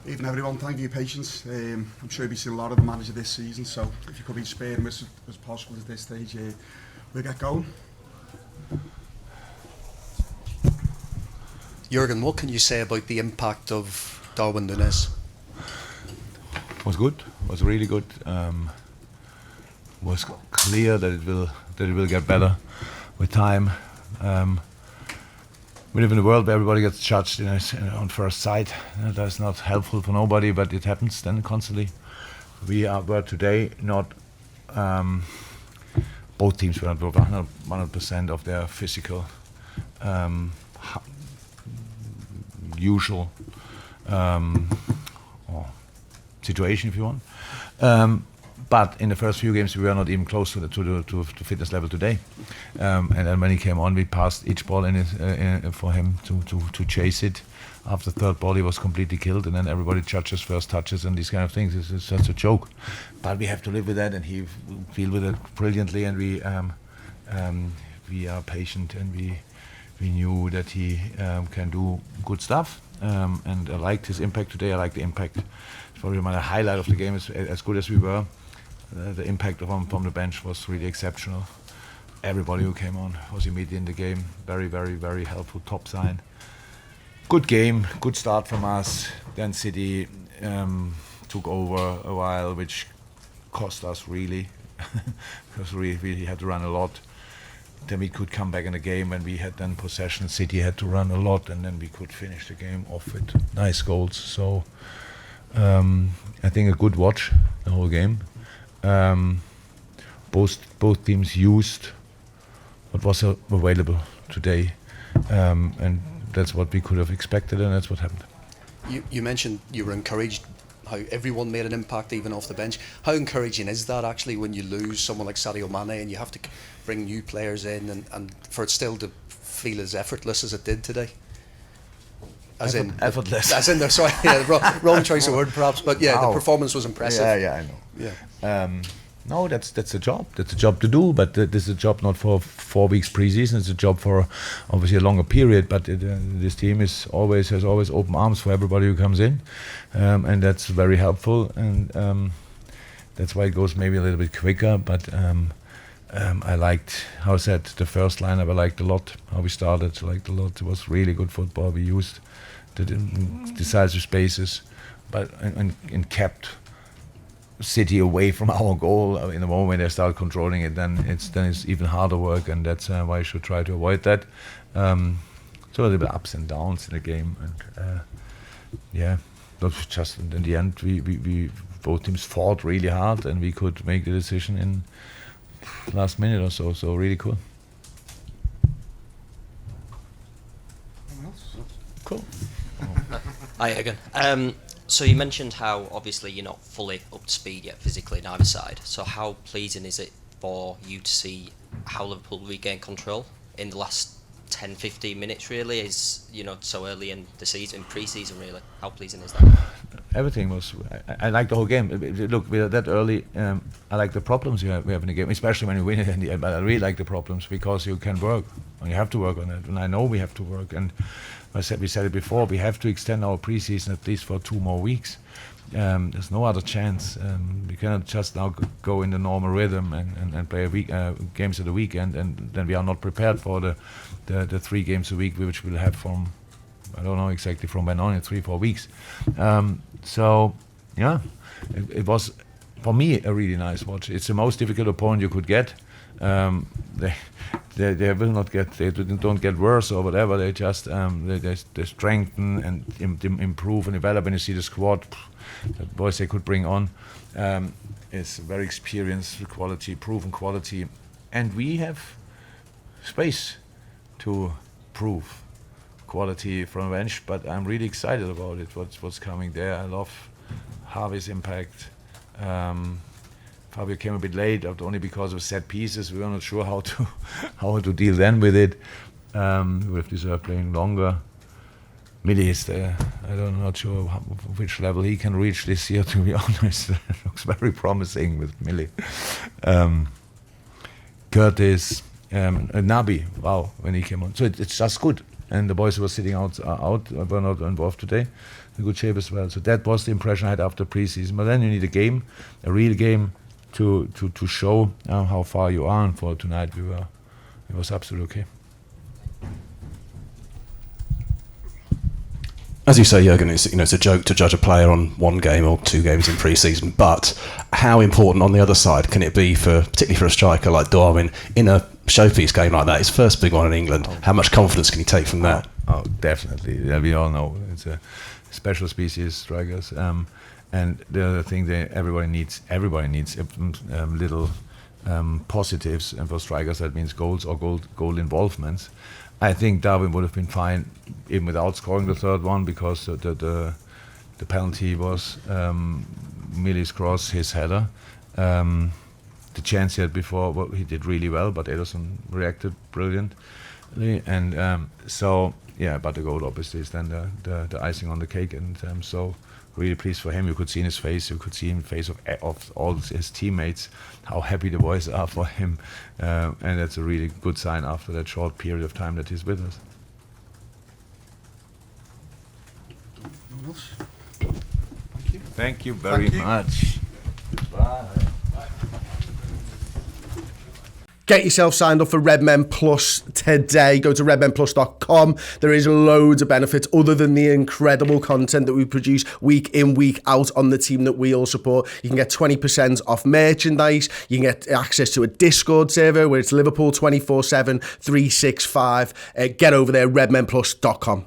Evening everyone, thank you for your patience. I'm sure you've seen a lot of the manager this season, so if you could be sparing as possible at this stage, we'll get going. Jurgen, what can you say about the impact of Darwin Nunez? Was good, was really good. Was clear that it will get better with time. We live in a world where everybody gets judged on first sight. That's not helpful for nobody, but it happens then constantly. Were today not. Both teams were not 100% of their physical, usual situation, if you want. But in the first few games, we were not even close to the fitness level today. And then when he came on, we passed each ball for him to chase it. After the third ball, he was completely killed, and then everybody judges first touches and these kind of things. It's such a joke. But we have to live with that, and he deal with it brilliantly. And we are patient, and we knew that he can do good stuff. And I liked his impact today. I like the impact. It's probably my highlight of the game. Is as good as we were. The impact of him from the bench was really exceptional. Everybody who came on was immediately in the game. Very, very, very helpful. Top sign. Good game. Good start from us. Then City took over a while, which cost us really, because we had to run a lot. Then we could come back in the game when we had then possession. City had to run a lot, and then we could finish the game off with nice goals. So I think a good watch the whole game. Both teams used what was available today, and that's what we could have expected, and that's what happened. You mentioned you were encouraged how everyone made an impact even off the bench. How encouraging is that actually when you lose someone like Sadio Mane and you have to bring new players in and for it still to feel as effortless as it did today? Effortless. As in, sorry, yeah, wrong choice of word perhaps, but yeah, the performance was impressive. Yeah, I know. Yeah. No, that's a job. That's a job to do, but this is a job not for 4 weeks pre-season. It's a job for obviously a longer period. But this team has always open arms for everybody who comes in, and that's very helpful. And that's why it goes maybe a little bit quicker. But I liked how I said the first lineup. I liked a lot how we started. I liked a lot. It was really good football. We used the decisive spaces, but and kept City away from our goal. In the moment they start controlling it, then it's even harder work, and that's why I should try to avoid that. So a little bit ups and downs in the game, and that's just in the end we both teams fought really hard, and we could make the decision in last minute or so. So really cool. Cool. Hi again. So you mentioned how obviously you're not fully up to speed yet physically on either side. So how pleasing is it for you to see how Liverpool regain control in the last 10-15 minutes really, is so early in the season, pre-season really? How pleasing is that? Everything was. I like the whole game. Look, we're that early. I like the problems we have in the game, especially when you win it in the end. But I really like the problems because you can work, and you have to work on it. And I know we have to work. And we said it before. We have to extend our pre-season at least for 2 more weeks. There's no other chance. We cannot just now go in the normal rhythm and play games of the weekend, and then we are not prepared for the 3 games a week which we'll have from, I don't know exactly from when on, in 3-4 weeks. So yeah, it was for me a really nice watch. It's the most difficult opponent you could get. They will not get, they don't get worse or whatever. They just they strengthen and improve and develop. And you see the squad, the boys they could bring on, is very experienced quality, proven quality, and we have space to prove quality from the bench. But I'm really excited about it. What's coming there? I love Harvey's impact. Fabio came a bit late, only because of set pieces. We were not sure how to deal then with it. We would have deserved playing longer. Millie is there. I'm not sure which level he can reach this year, to be honest. It looks very promising with Millie. Curtis, Nabi, wow, when he came on. So it's just good. And the boys who were sitting out were not involved today. in good shape as well. So that was the impression I had after preseason. But then you need a game, a real game, to show how far you are. And for tonight, it was absolutely okay. As you say, Jurgen, it's a joke to judge a player on one game or 2 games in pre-season, but how important on the other side can it be, particularly for a striker like Darwin, in a showpiece game like that, his first big one in England? How much confidence can he take from that? Oh, definitely. Yeah, we all know it's a special species, strikers. And the other thing that everybody needs little positives, and for strikers that means goals or goal involvements. I think Darwin would have been fine even without scoring the third one, because the penalty was Millie's cross, his header. The chance he had before, well, he did really well, but Ederson reacted brilliantly. And so, yeah, but the goal obviously is then the icing on the cake. And so really pleased for him. You could see in his face, you could see in the face of all his teammates how happy the boys are for him. And that's a really good sign after that short period of time that he's with us. No one else? Thank you very much. Bye. Get yourself signed up for Redmen Plus today. Go to redmenplus.com. There is loads of benefits other than the incredible content that we produce week in, week out on the team that we all support. You can get 20% off merchandise. You can get access to a Discord server where it's Liverpool 24/7, 365. Get over there, redmenplus.com.